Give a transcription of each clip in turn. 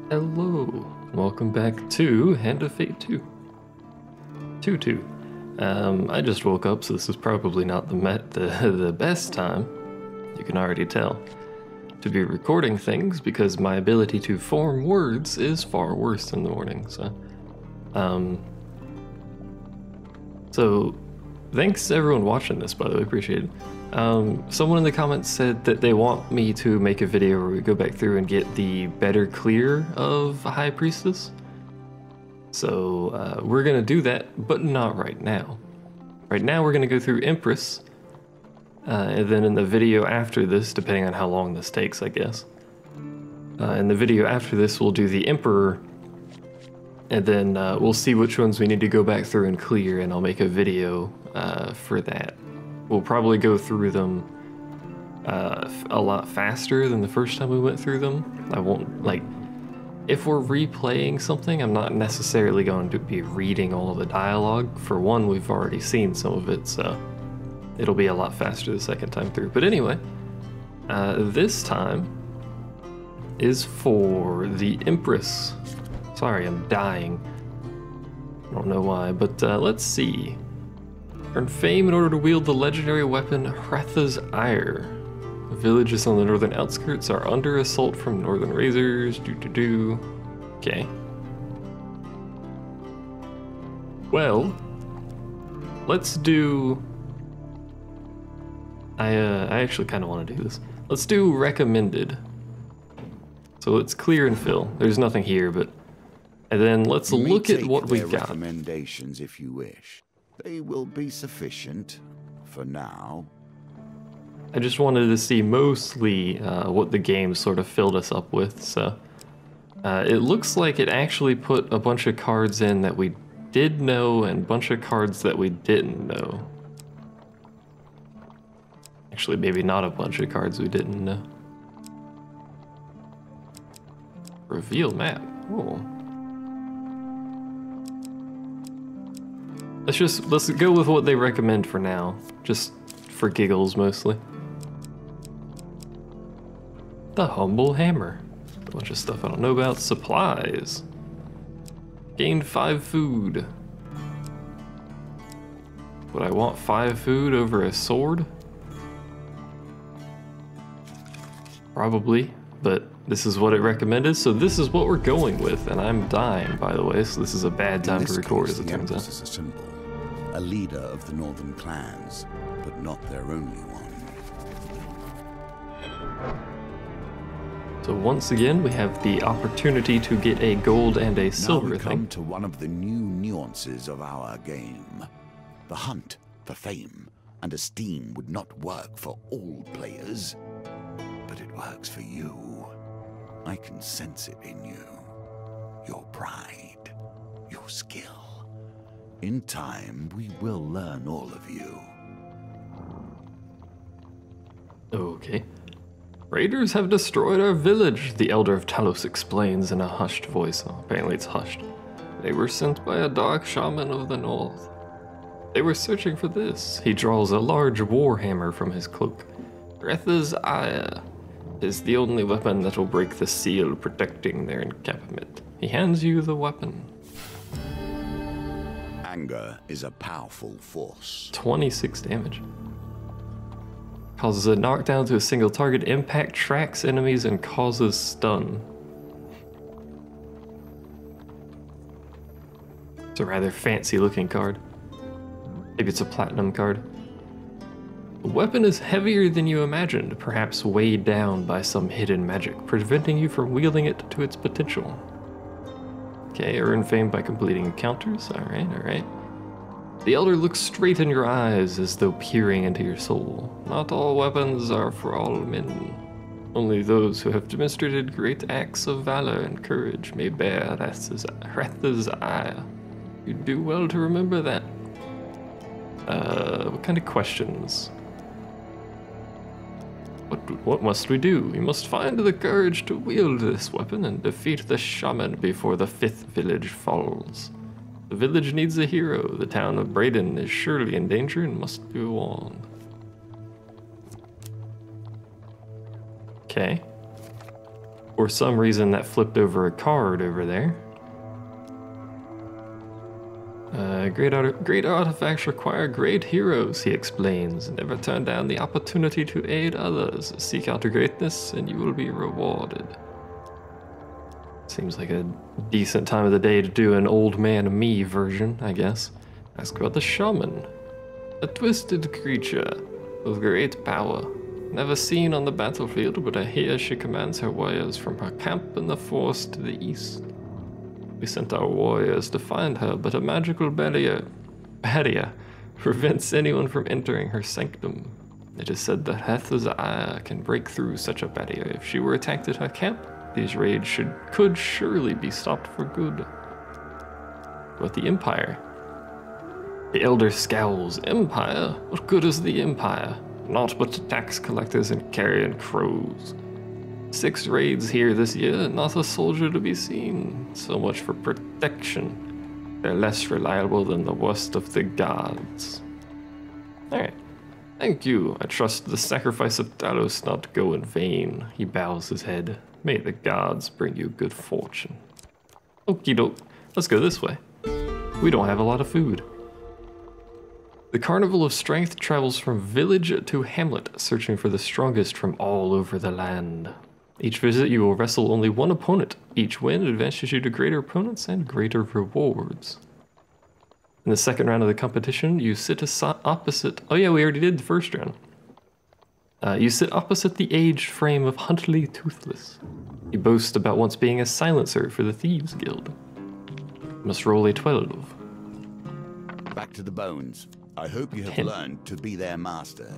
Hello, welcome back to Hand of Fate 2. 2-2. I just woke up, so this is probably not the best time, you can already tell, to be recording things because my ability to form words is far worse in the morning, so thanks to everyone watching this, by the way, appreciate it. Someone in the comments said that they want me to make a video where we go back through and get the better clear of High Priestess. So we're gonna do that, but not right now. Right now we're gonna go through Empress, and then in the video after this, depending on how long this takes, I guess. In the video after this, we'll do the Emperor, and then we'll see which ones we need to go back through and clear, and I'll make a video for that. We'll probably go through them a lot faster than the first time we went through them. I won't, like, if we're replaying something, I'm not necessarily going to be reading all of the dialogue. For one, we've already seen some of it, so it'll be a lot faster the second time through. But anyway, this time is for the Empress. Sorry, I'm dying. I don't know why, but let's see. Earn fame in order to wield the legendary weapon Hretha's Ire. Villages on the northern outskirts are under assault from northern razors. Okay. Well, let's do. I actually kind of want to do this. Let's do recommended. So let's clear and fill. There's nothing here, but and then let's look at what we got. Recommendations, if you wish. They will be sufficient for now. I just wanted to see mostly what the game sort of filled us up with, so it looks like it actually put a bunch of cards in that we did know and a bunch of cards that we didn't know. Actually, maybe not a bunch of cards we didn't know. Reveal map. Oh. Let's go with what they recommend for now, just for giggles mostly. The Humble Hammer. A bunch of stuff I don't know about. Supplies. Gained 5 food. Would I want 5 food over a sword? Probably, but this is what it recommended, so this is what we're going with, and I'm dying, by the way, so this is a bad time to record, as it turns out. Is a symbol, a leader of the northern clans, but not their only one. So once again, we have the opportunity to get a gold and a silver now we come thing. to one of the new nuances of our game. The hunt for fame and esteem would not work for all players, but it works for you. I can sense it in you. Your pride, your skill. In time, we will learn all of you. Okay. Raiders have destroyed our village, the Elder of Talos explains in a hushed voice. Oh, apparently it's hushed. They were sent by a dark shaman of the north. They were searching for this. He draws a large war hammer from his cloak. Hretha's Ire is the only weapon that will break the seal protecting their encampment. He hands you the weapon. Anger is a powerful force. 26 damage. Causes a knockdown to a single target, impact tracks enemies, and causes stun. It's a rather fancy looking card. Maybe it's a platinum card. The weapon is heavier than you imagined, perhaps weighed down by some hidden magic, preventing you from wielding it to its potential. Okay, earn fame by completing encounters. Alright, alright. The Elder looks straight in your eyes as though peering into your soul. Not all weapons are for all men. Only those who have demonstrated great acts of valor and courage may bear Hretha's Ire. You do well to remember that. What kind of questions? What must we do? We must find the courage to wield this weapon and defeat the shaman before the 5th village falls. The village needs a hero. The town of Braden is surely in danger and must be warned. Okay. For some reason, that flipped over a card over there. Great artifacts require great heroes, he explains. Never turn down the opportunity to aid others. Seek out greatness and you will be rewarded. Seems like a decent time of the day to do an old man me version, I guess. Ask about the shaman. A twisted creature with great power. Never seen on the battlefield, but I hear she commands her warriors from her camp in the forest to the east. We sent our warriors to find her, but a magical barrier prevents anyone from entering her sanctum. It is said that Heth's ire can break through such a barrier. If she were attacked at her camp, these raids could surely be stopped for good. But the Empire? The Elder scowls. Empire? What good is the Empire? Naught but tax collectors and carrion crows. 6 raids here this year, not a soldier to be seen. So much for protection. They're less reliable than the worst of the gods. Alright. Thank you. I trust the sacrifice of Talos not go in vain. He bows his head. May the gods bring you good fortune. Okie doke. Let's go this way. We don't have a lot of food. The Carnival of Strength travels from village to hamlet, searching for the strongest from all over the land. Each visit you will wrestle only one opponent. Each win advances you to greater opponents and greater rewards. In the second round of the competition, you sit opposite... Oh yeah, we already did the first round. You sit opposite the aged frame of Huntley Toothless. You boast about once being a silencer for the Thieves Guild. You must roll a 12. Back to the bones. I hope you have learned to be their master.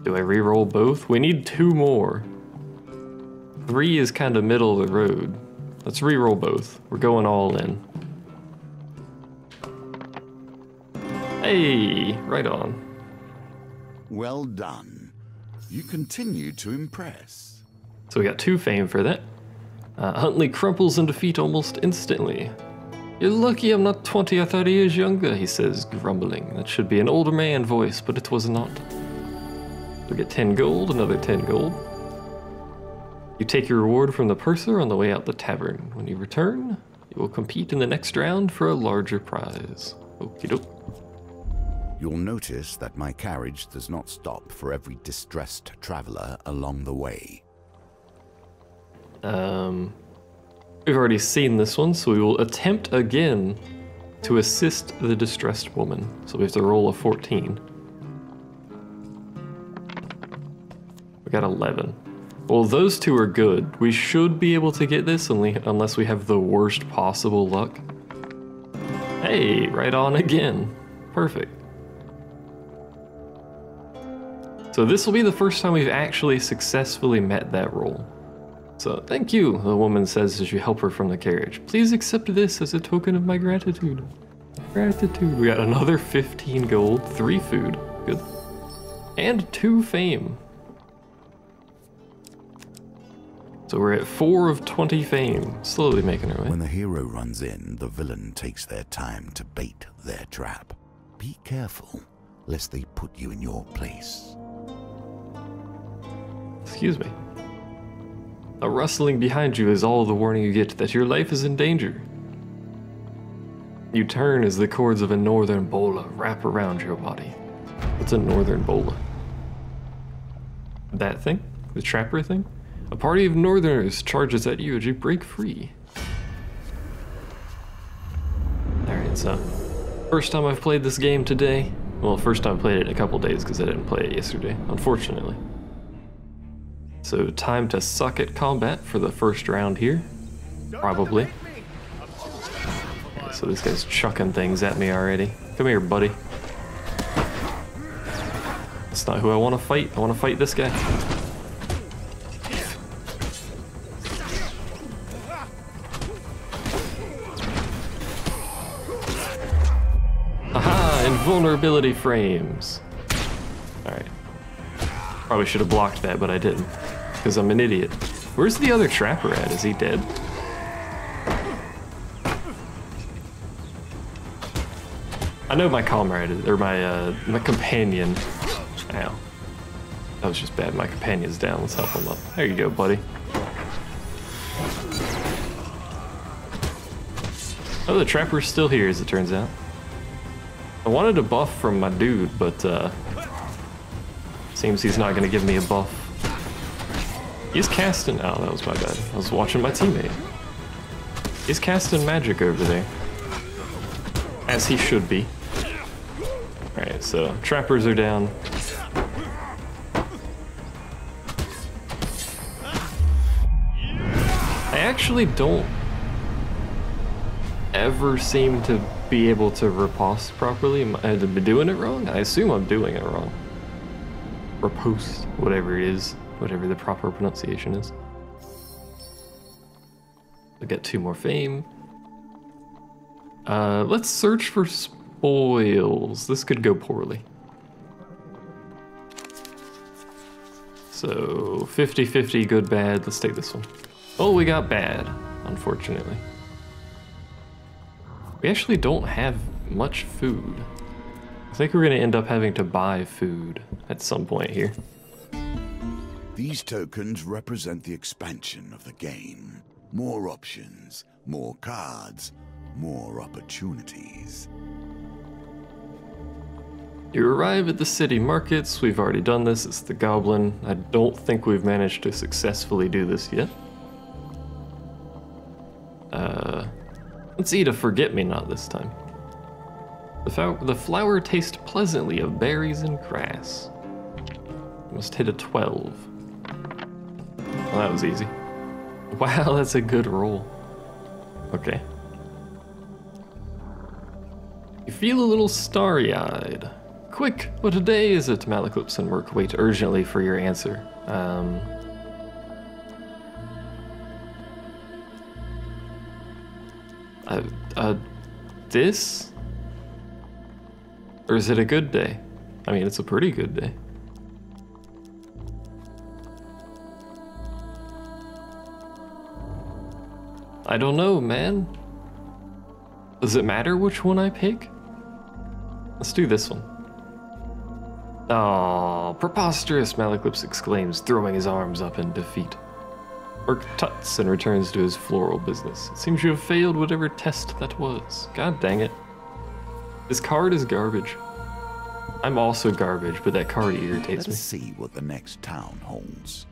Do I re-roll both? We need 2 more. 3 is kind of middle of the road. Let's re-roll both. We're going all in. Hey, right on. Well done. You continue to impress. So we got 2 fame for that. Huntley crumples in defeat almost instantly. You're lucky I'm not 20 or 30 years younger, he says, grumbling. That should be an older man voice, but it was not. We get 10 gold, another 10 gold. You take your reward from the purser on the way out the tavern. When you return, you will compete in the next round for a larger prize. Okie doke. You'll notice that my carriage does not stop for every distressed traveler along the way. We've already seen this one, so we will attempt again to assist the distressed woman. So we have to roll a 14. We got 11. Well, those 2 are good. We should be able to get this unless we have the worst possible luck. Hey, right on again. Perfect. So this will be the first time we've actually successfully met that roll. So, thank you, the woman says as you help her from the carriage. Please accept this as a token of my gratitude. Gratitude. We got another 15 gold, 3 food. Good. And 2 fame. So we're at 4 of 20 fame. Slowly making our way. When the hero runs in, the villain takes their time to bait their trap. Be careful, lest they put you in your place. Excuse me. A rustling behind you is all the warning you get that your life is in danger. You turn as the cords of a northern bola wrap around your body. What's a northern bola? That thing? The trapper thing? A party of northerners charges at you as you break free. Alright, so first time I've played this game today. Well, first time I played it in a couple days because I didn't play it yesterday, unfortunately. So time to suck at combat for the first round here. Probably. So this guy's chucking things at me already. Come here, buddy. That's not who I want to fight. I want to fight this guy. Aha! Invulnerability frames. Alright. Probably should have blocked that, but I didn't. Because I'm an idiot. Where's the other trapper at? Is he dead? I know my comrade, or my companion. Ow. That was just bad. My companion's down. Let's help him up. There you go, buddy. Oh, the trapper's still here, as it turns out. I wanted a buff from my dude, but seems he's not gonna give me a buff. He's casting. Oh, that was my bad. I was watching my teammate. He's casting magic over there, as he should be. All right, so trappers are down. I actually don't ever seem to be able to riposte properly. Am I doing it wrong? I assume I'm doing it wrong. Riposte, whatever it is, whatever the proper pronunciation is. I get 2 more fame. Let's search for spoils. This could go poorly. So 50-50, good, bad. Let's take this one. Oh, we got bad, unfortunately. We actually don't have much food. I think we're gonna end up having to buy food at some point here. These tokens represent the expansion of the game. More options, more cards, more opportunities. You arrive at the city markets. We've already done this. It's the Goblin. I don't think we've managed to successfully do this yet. Let's eat a forget-me-not this time. The flower tastes pleasantly of berries and grass. Must hit a 12. Well, that was easy. Wow, that's a good roll. Okay. You feel a little starry-eyed. Quick, what day is it? Malaclips and Merc wait urgently for your answer. This? Or is it a good day? I mean, it's a pretty good day. I don't know, man. Does it matter which one I pick? Let's do this one. Oh, preposterous, Malaclips exclaims, throwing his arms up in defeat. Merc tuts and returns to his floral business. It seems you have failed whatever test that was. God dang it. This card is garbage. I'm also garbage, but that card irritates me. Let's see what the next town holds.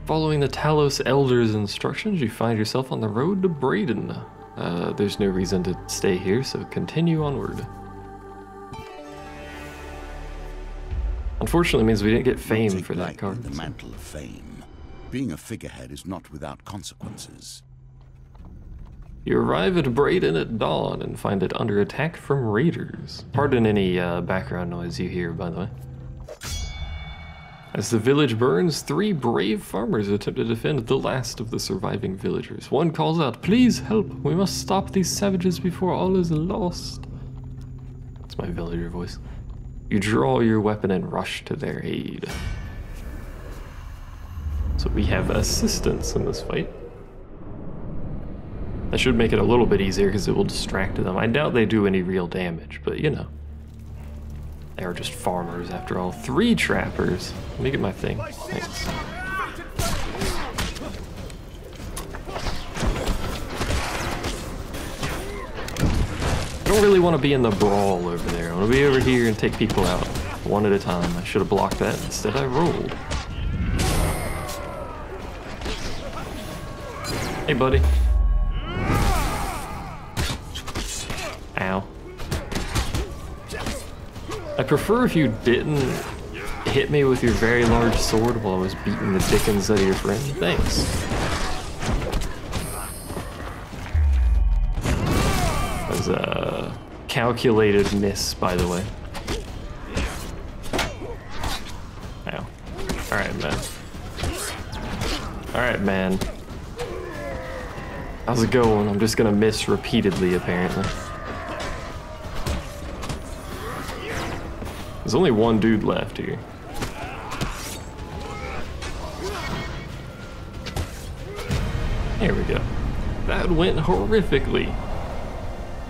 Following the Talos Elder's instructions, you find yourself on the road to Braden. There's no reason to stay here, so continue onward. Unfortunately, it means we didn't get fame for that card. The mantle of fame. Being a figurehead is not without consequences. You arrive at Braden at dawn and find it under attack from raiders. Pardon any background noise you hear, by the way. As the village burns, 3 brave farmers attempt to defend the last of the surviving villagers. One calls out, "Please help! We must stop these savages before all is lost." That's my villager voice. You draw your weapon and rush to their aid. So we have assistance in this fight. That should make it a little bit easier because it will distract them. I doubt they do any real damage, but you know. They are just farmers after all. 3 trappers. Let me get my thing. Thanks. I don't really want to be in the brawl over there. I want to be over here and take people out one at a time. I should have blocked that. Instead I rolled. Hey, buddy. Ow. I prefer if you didn't hit me with your very large sword while I was beating the dickens out of your friend. Thanks. That was a calculated miss, by the way. Ow. Alright, man. Alright, man. How's it going? I'm just gonna miss repeatedly, apparently. There's only one dude left here. There we go. That went horrifically.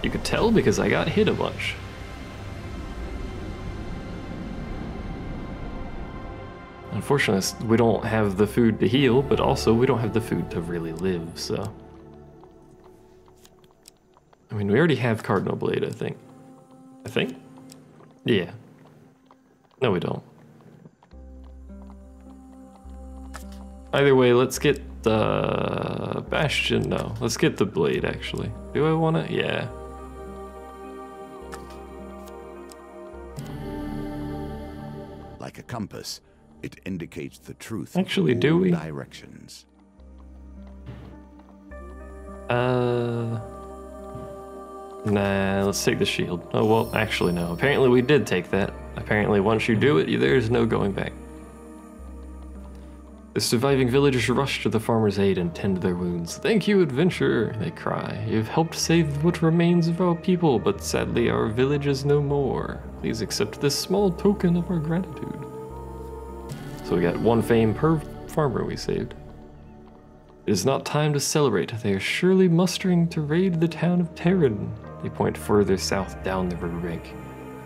You could tell because I got hit a bunch. unfortunately, we don't have the food to heal, but also we don't have the food to really live, so. I mean, we already have Cardinal Blade, I think. I think? Yeah. No, we don't. Either way, let's get the Bastion. No, let's get the Blade, actually. Do I want it? Yeah. Like a compass, it indicates the truth. Actually, in do all we? Directions. Nah, let's take the shield. Oh, well, actually, no. Apparently, we did take that. Apparently, once you do it, there's no going back. The surviving villagers rush to the farmer's aid and tend their wounds. Thank you, adventurer, they cry. You've helped save what remains of our people, but sadly, our village is no more. Please accept this small token of our gratitude. So we got 1 fame per farmer we saved. It is not time to celebrate. They are surely mustering to raid the town of Terran. They point further south down the riverbank.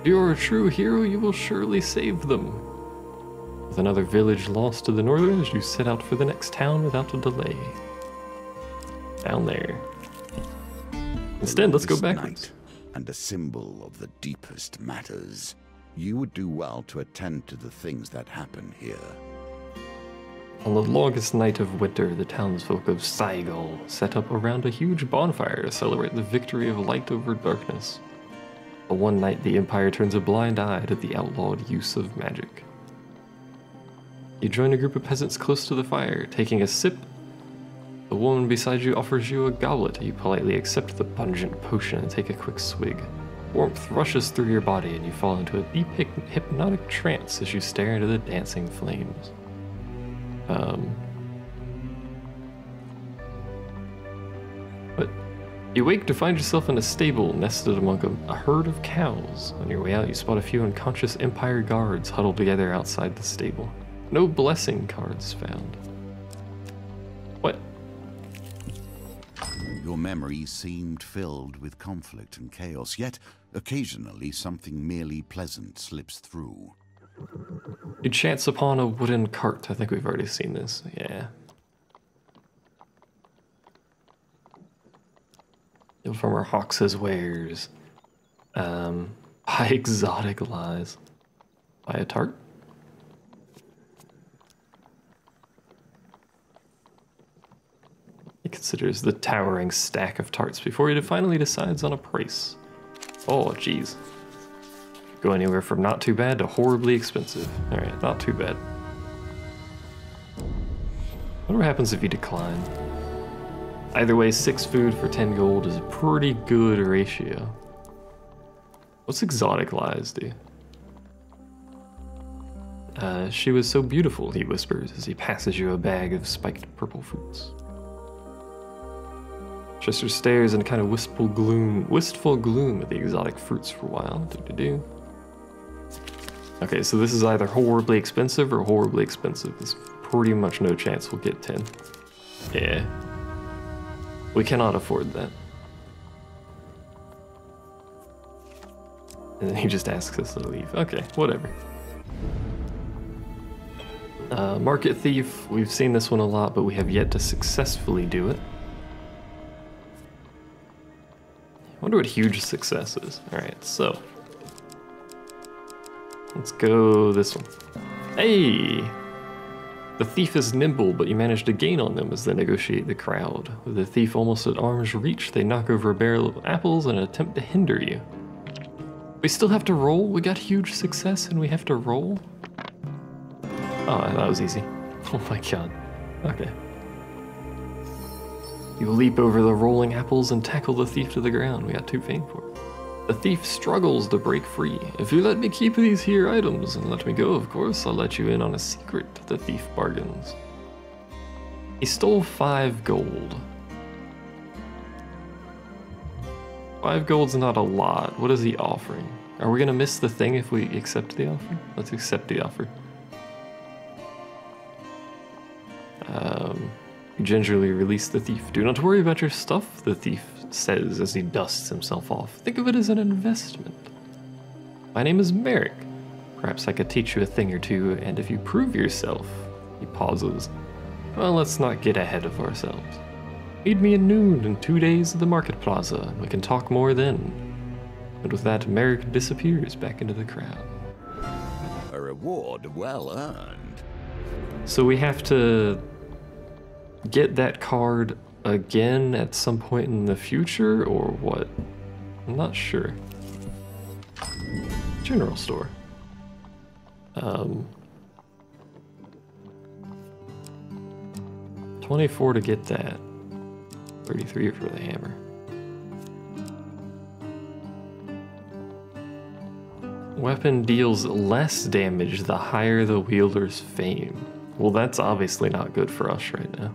If you are a true hero, you will surely save them. With another village lost to the northerners, you set out for the next town without a delay. Down there. Instead, let's go backwards. And a symbol of the deepest matters. You would do well to attend to the things that happen here. On the longest night of winter, the townsfolk of Saigal set up around a huge bonfire to celebrate the victory of light over darkness. But one night, the Empire turns a blind eye to the outlawed use of magic. You join a group of peasants close to the fire, taking a sip. The woman beside you offers you a goblet. You politely accept the pungent potion and take a quick swig. Warmth rushes through your body and you fall into a deep hypnotic trance as you stare into the dancing flames. But you wake to find yourself in a stable nested among a herd of cows. On your way out, you spot a few unconscious Empire guards huddled together outside the stable. No blessing cards found. What? Your memory seemed filled with conflict and chaos, yet occasionally something merely pleasant slips through. You chance upon a wooden cart. I think we've already seen this. Yeah. You'll from our Hawks' wares. Buy exotic lies. Buy a tart? He considers the towering stack of tarts before he finally decides on a price. Oh, jeez. Go anywhere from not too bad to horribly expensive. Alright, not too bad. Wonder what happens if you decline. Either way, 6 food for 10 gold is a pretty good ratio. What's exotic lies do? She was so beautiful, he whispers as he passes you a bag of spiked purple fruits. Chester stares in kind of wistful gloom at the exotic fruits for a while. Okay, so this is either horribly expensive or horribly expensive. There's pretty much no chance we'll get 10. Yeah. We cannot afford that. And then he just asks us to leave. Okay, whatever. Market Thief. We've seen this one a lot, but we have yet to successfully do it. I wonder what huge success is. Alright, so. Let's go this one. Hey! The thief is nimble, but you manage to gain on them as they negotiate the crowd. With the thief almost at arm's reach, they knock over a barrel of apples and attempt to hinder you. We still have to roll? We got huge success and we have to roll? Oh, that was easy. Oh my god. Okay. You leap over the rolling apples and tackle the thief to the ground. We got 2 fame for it. The thief struggles to break free. If you let me keep these here items, and let me go, of course, I'll let you in on a secret, the thief bargains. He stole 5 gold. 5 gold's not a lot. What is he offering? Are we gonna miss the thing if we accept the offer? Let's accept the offer. You gingerly release the thief. Do not worry about your stuff, the thief says as he dusts himself off. Think of it as an investment. My name is Merrick. Perhaps I could teach you a thing or two, and if you prove yourself, he pauses. Well, let's not get ahead of ourselves. Meet me at noon in 2 days at the market plaza, and we can talk more then. And with that, Merrick disappears back into the crowd. A reward well earned. So we have to get that card again at some point in the future, or what? I'm not sure. General store. 24 to get that. 33 for the hammer. Weapon deals less damage the higher the wielder's fame. Well, that's obviously not good for us right now.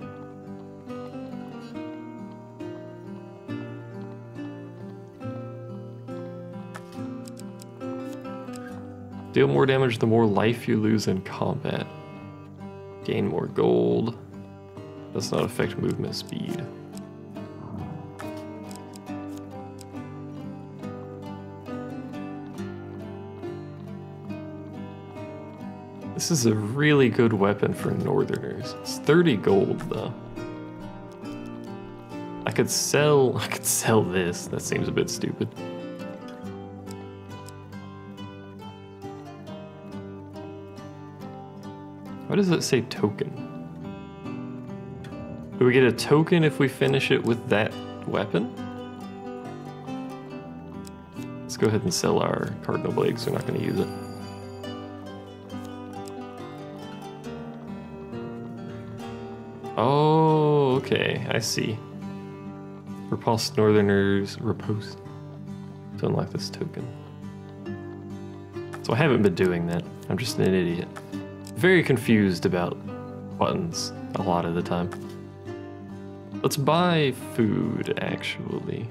Deal more damage the more life you lose in combat. Gain more gold. Does not affect movement speed. This is a really good weapon for northerners. It's 30 gold though. I could sell this. That seems a bit stupid. Why does it say token? Do we get a token if we finish it with that weapon? Let's go ahead and sell our cardinal blade because we're not going to use it. Oh, okay, I see. Repulsed northerners repulsed to unlock this token. So I haven't been doing that. I'm just an idiot. Very confused about buttons a lot of the time. Let's buy food, actually.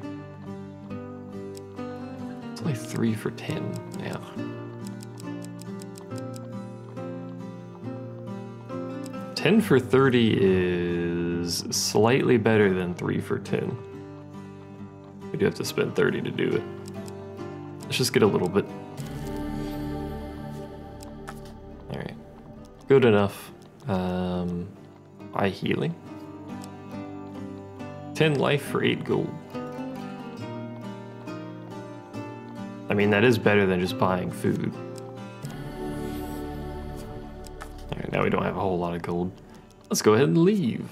It's only 3 for 10 now. $10 for 30 is slightly better than 3 for 10. We do have to spend 30 to do it. Let's just get a little bit. Alright. Good enough. Buy healing. 10 life for 8 gold. I mean, that is better than just buying food. Alright, now we don't have a whole lot of gold. Let's go ahead and leave.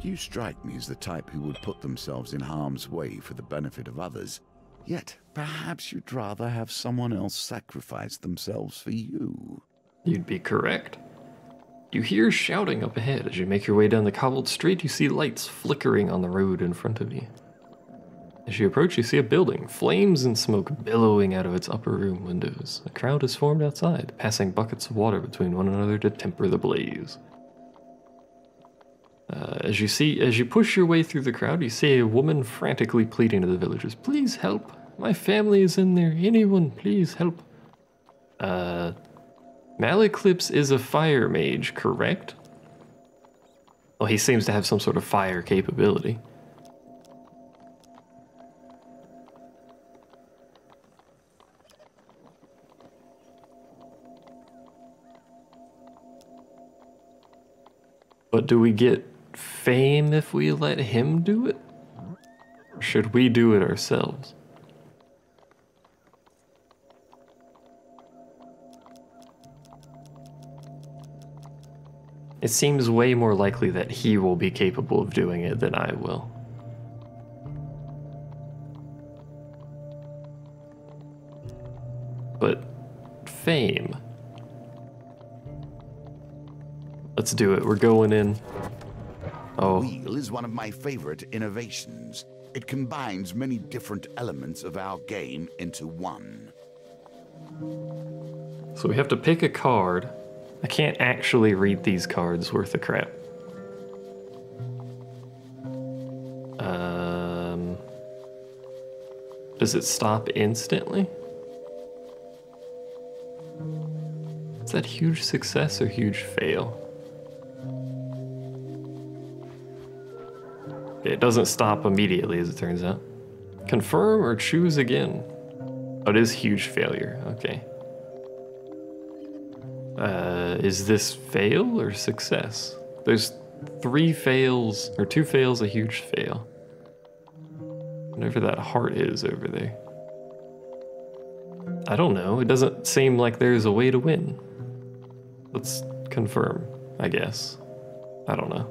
You strike me as the type who would put themselves in harm's way for the benefit of others. Yet, perhaps you'd rather have someone else sacrifice themselves for you. You'd be correct. You hear shouting up ahead. As you make your way down the cobbled street, you see lights flickering on the road in front of you. As you approach, you see a building, flames and smoke billowing out of its upper room windows. A crowd has formed outside, passing buckets of water between one another to temper the blaze. As you push your way through the crowd, you see a woman frantically pleading to the villagers. Please help. My family is in there. Anyone, please help. Malaclips is a fire mage, correct? Well, he seems to have some sort of fire capability. But do we get fame if we let him do it? Or should we do it ourselves? It seems way more likely that he will be capable of doing it than I will. But fame. Let's do it. We're going in. Oh. Wheel is one of my favorite innovations. It combines many different elements of our game into one. So we have to pick a card. I can't actually read these cards worth of crap. Does it stop instantly? Is that huge success or huge fail? It doesn't stop immediately, as it turns out. Confirm or choose again. Oh, it is huge failure. Okay. Is this fail or success? There's 3 fails, or 2 fails, a huge fail. Whatever that heart is over there. I don't know. It doesn't seem like there's a way to win. Let's confirm, I guess. I don't know.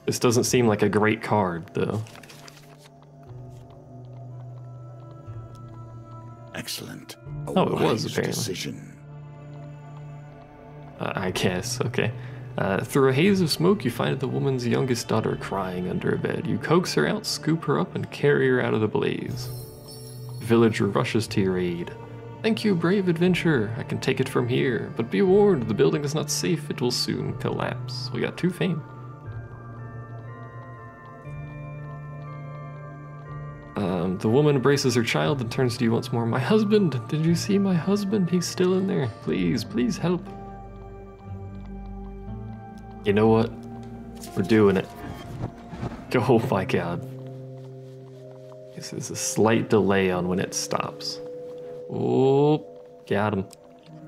This doesn't seem like a great card, though. Excellent. Oh, it was, apparently. Decision. I guess, okay. Through a haze of smoke, you find the woman's youngest daughter crying under a bed. You coax her out, scoop her up, and carry her out of the blaze. The village rushes to your aid. Thank you, brave adventurer. I can take it from here. But be warned, the building is not safe. It will soon collapse. We got 2 fame. The woman embraces her child and turns to you once more. My husband! Did you see my husband? He's still in there. Please, please help. You know what? We're doing it. Oh my god. This is a slight delay on when it stops. Oh, got him.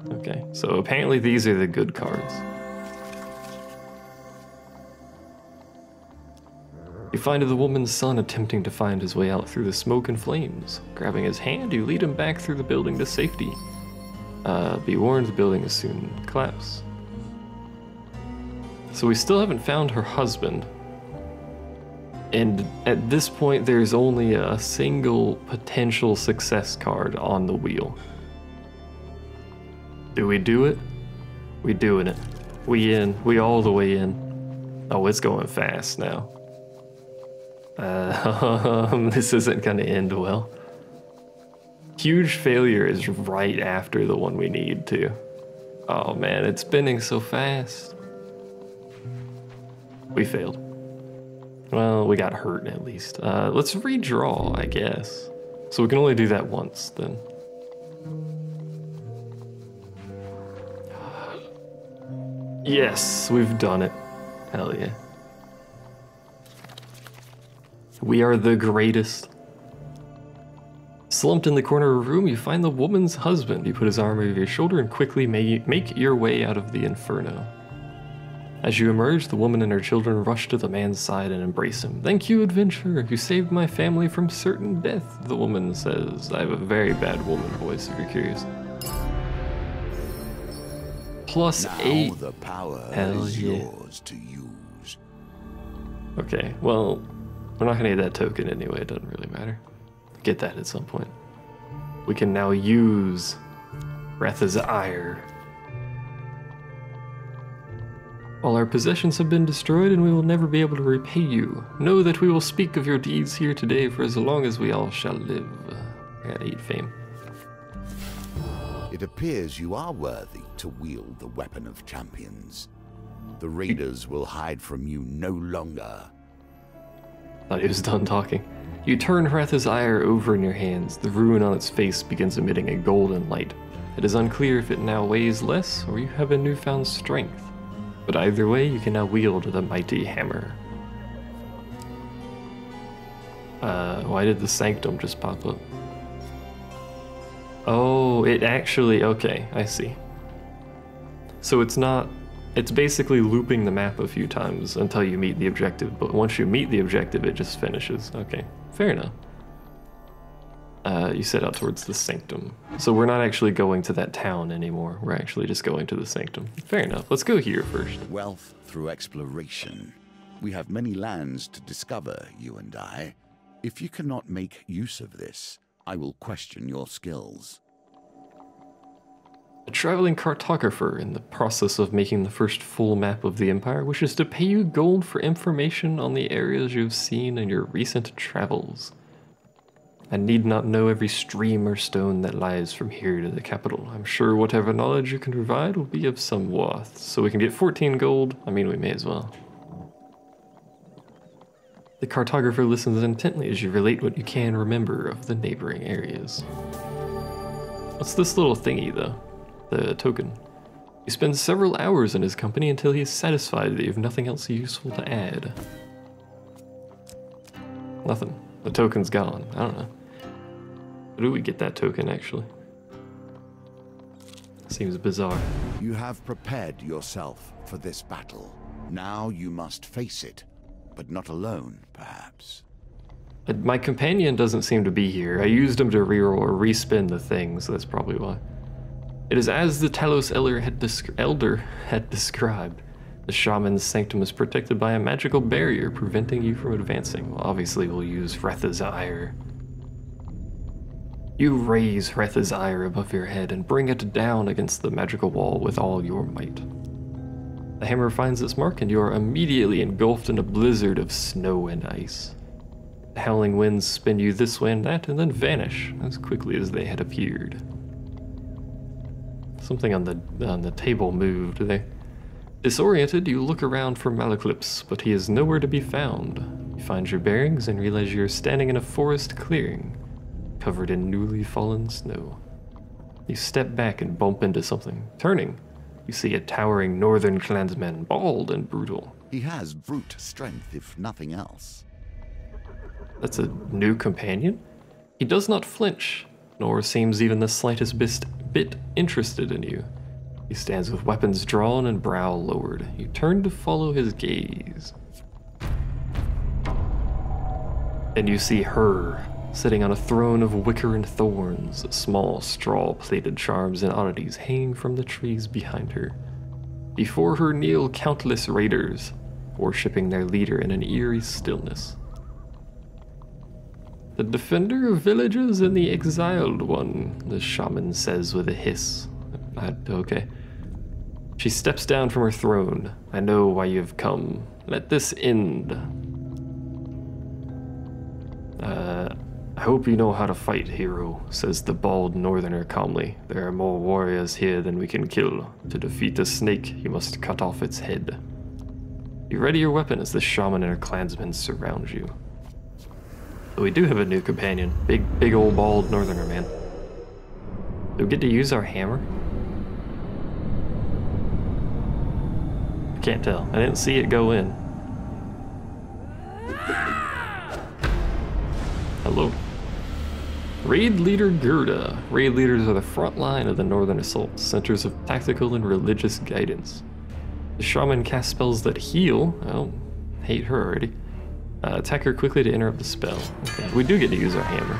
Okay, so apparently these are the good cards. You find the woman's son attempting to find his way out through the smoke and flames. Grabbing his hand, you lead him back through the building to safety. Be warned, the building will soon collapse. So we still haven't found her husband. And at this point, there's only a single potential success card on the wheel. Do we do it? We doing it. We in. We all the way in. Oh, it's going fast now. This isn't gonna end well. Huge failure is right after the one we need to. Oh man, it's spinning so fast. We failed. Well, we got hurt at least. Let's redraw, I guess. So we can only do that once then. Yes, we've done it. Hell yeah. We are the greatest. Slumped in the corner of a room, you find the woman's husband. You put his arm over your shoulder and quickly make your way out of the inferno. As you emerge, the woman and her children rush to the man's side and embrace him. Thank you, adventurer. You saved my family from certain death, the woman says. I have a very bad woman voice, if you're curious. +8. Now the power Hell is yeah. yours to use. Okay, well, we're not gonna get that token anyway, it doesn't really matter. Get that at some point. We can now use Wrath's Ire. All our possessions have been destroyed and we will never be able to repay you. Know that we will speak of your deeds here today for as long as we all shall live. I got 8 fame. It appears you are worthy to wield the weapon of champions. The raiders will hide from you no longer. Thought he was done talking. You turn Wrath's Ire over in your hands. The rune on its face begins emitting a golden light. It is unclear if it now weighs less or you have a newfound strength. But either way, you can now wield the mighty hammer. Why did the sanctum just pop up? Oh, it actually, okay, I see. So it's basically looping the map a few times until you meet the objective, but once you meet the objective, it just finishes. Okay, fair enough. You set out towards the sanctum. So we're not actually going to that town anymore. We're actually just going to the sanctum. Fair enough. Let's go here first. Wealth through exploration. We have many lands to discover, you and I. If you cannot make use of this, I will question your skills. A traveling cartographer in the process of making the first full map of the Empire wishes to pay you gold for information on the areas you've seen in your recent travels. I need not know every stream or stone that lies from here to the capital. I'm sure whatever knowledge you can provide will be of some worth. So we can get 14 gold. I mean, we may as well. The cartographer listens intently as you relate what you can remember of the neighboring areas. What's this little thingy, though? The token. You spend several hours in his company until he is satisfied that you have nothing else useful to add. Nothing. The token's gone. I don't know. How do we get that token, actually? Seems bizarre. You have prepared yourself for this battle. Now you must face it, but not alone, perhaps. My companion doesn't seem to be here. I used him to reroll or respin the thing, so that's probably why. It is as the Talos Elder had described. The shaman's sanctum is protected by a magical barrier, preventing you from advancing. Well, obviously, we'll use Retha's Ire. You raise Retha's Ire above your head and bring it down against the magical wall with all your might. The hammer finds its mark, and you are immediately engulfed in a blizzard of snow and ice. The howling winds spin you this way and that, and then vanish as quickly as they had appeared. Something on the table moved there. Disoriented, you look around for Malaclips, but he is nowhere to be found. You find your bearings and realize you're standing in a forest clearing, covered in newly fallen snow. You step back and bump into something. Turning, you see a towering northern clansman, bald and brutal. He has brute strength, if nothing else. That's a new companion? He does not flinch, nor seems even the slightest bit interested in you. He stands with weapons drawn and brow lowered. You turn to follow his gaze. And you see her, sitting on a throne of wicker and thorns, small straw-plated charms and oddities hanging from the trees behind her. Before her kneel countless raiders, worshipping their leader in an eerie stillness. The defender of villages and the exiled one, the shaman says with a hiss. Okay. She steps down from her throne. I know why you have come. Let this end. I hope you know how to fight, hero, says the bald northerner calmly. There are more warriors here than we can kill. To defeat the snake, you must cut off its head. You ready your weapon as the shaman and her clansmen surround you. But we do have a new companion. Big old bald northerner man. Do we get to use our hammer? I can't tell. I didn't see it go in. Hello. Raid Leader Gerda. Raid leaders are the front line of the Northern Assault, centers of tactical and religious guidance. The shaman casts spells that heal. Oh, hate her already. Attack her quickly to interrupt the spell. Okay, we do get to use our hammer.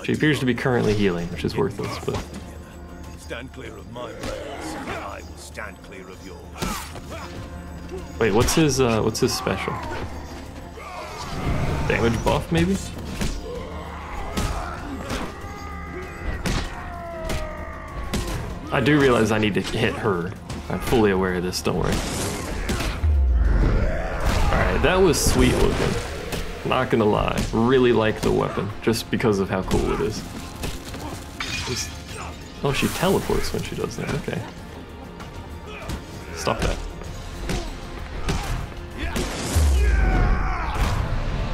She appears to be currently healing, which is worthless, but... Stand clear of my prayers. I will stand clear of yours. Wait, what's his special? Damage buff, maybe? I do realize I need to hit her. I'm fully aware of this, don't worry. Alright, that was sweet looking. Not gonna lie, really like the weapon, just because of how cool it is. Oh, she teleports when she does that, okay. Stop that.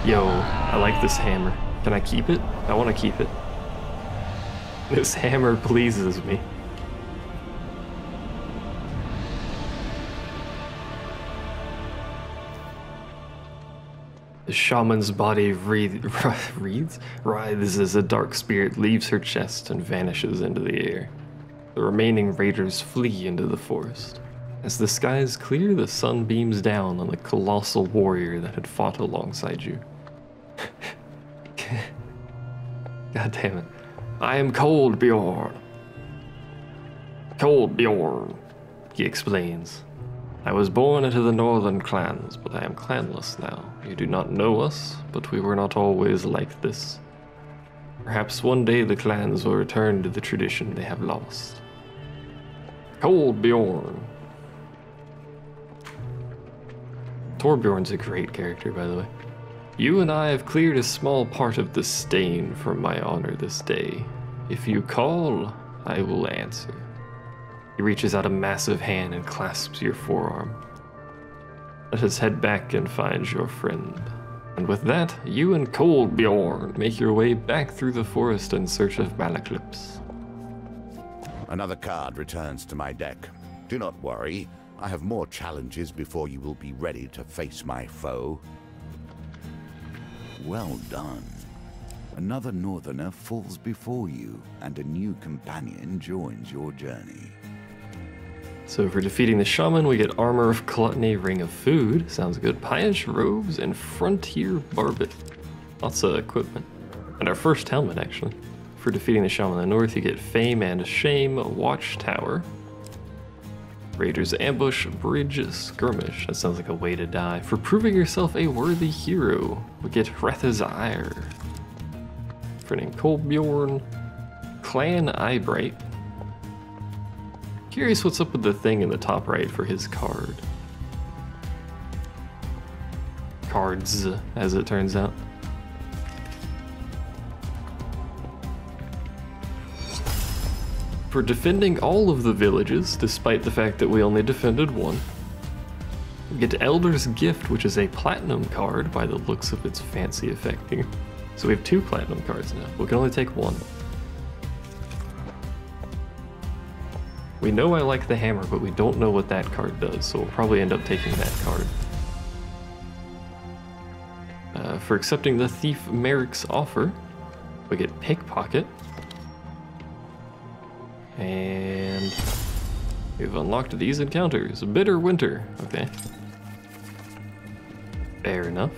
Yo, I like this hammer. Can I keep it? I want to keep it. This hammer pleases me. The shaman's body writhes as a dark spirit leaves her chest and vanishes into the air. The remaining raiders flee into the forest. As the skies clear, the sun beams down on the colossal warrior that had fought alongside you. God damn it. I am Cold Bjorn. Cold Bjorn, he explains. I was born into the northern clans, but I am clanless now. You do not know us, but we were not always like this. Perhaps one day the clans will return to the tradition they have lost. Cold Bjorn. Torbjorn's a great character, by the way. You and I have cleared a small part of the stain from my honor this day. If you call, I will answer. He reaches out a massive hand and clasps your forearm. Let us head back and find your friend. And with that, you and Cold Bjorn make your way back through the forest in search of Malaclips. Another card returns to my deck. Do not worry, I have more challenges before you will be ready to face my foe. Well done. Another northerner falls before you, and a new companion joins your journey. So for defeating the shaman, we get Armor of Gluttony, Ring of Food, sounds good, Pious Robes, and Frontier Barbet. Lots of equipment. And our first helmet, actually. For defeating the shaman in the north, you get Fame and Shame, Watchtower, Raider's Ambush, Bridge, Skirmish. That sounds like a way to die. For proving yourself a worthy hero, we get Hretha's Ire. For name Kolbjorn, Clan Eyebright. Curious what's up with the thing in the top right for his card. Cards, as it turns out. For defending all of the villages, despite the fact that we only defended one. We get Elder's Gift, which is a platinum card by the looks of its fancy effect here. So we have 2 platinum cards now. We can only take 1. We know I like the hammer, but we don't know what that card does, so we'll probably end up taking that card. For accepting the Thief Merrick's offer, we get Pickpocket. And we've unlocked these encounters. Bitter Winter, okay. Fair enough.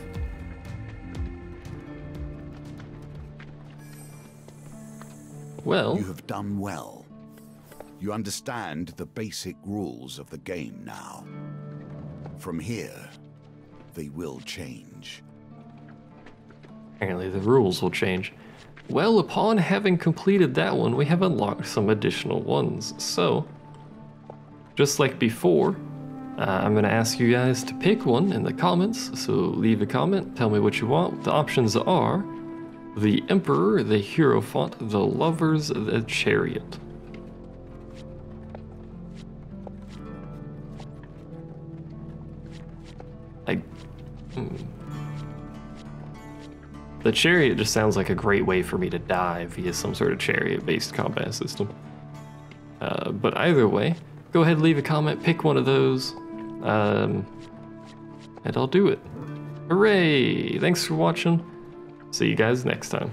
Well, you have done well. You understand the basic rules of the game now. From here, they will change. Apparently the rules will change. Well, upon having completed that one, we have unlocked some additional ones. So, just like before, I'm going to ask you guys to pick one in the comments. So leave a comment, tell me what you want. The options are the Emperor, the Hierophant, the Lovers, the Chariot. The Chariot just sounds like a great way for me to die via some sort of chariot-based combat system. But either way, go ahead, leave a comment, pick one of those, and I'll do it. Hooray! Thanks for watching. See you guys next time.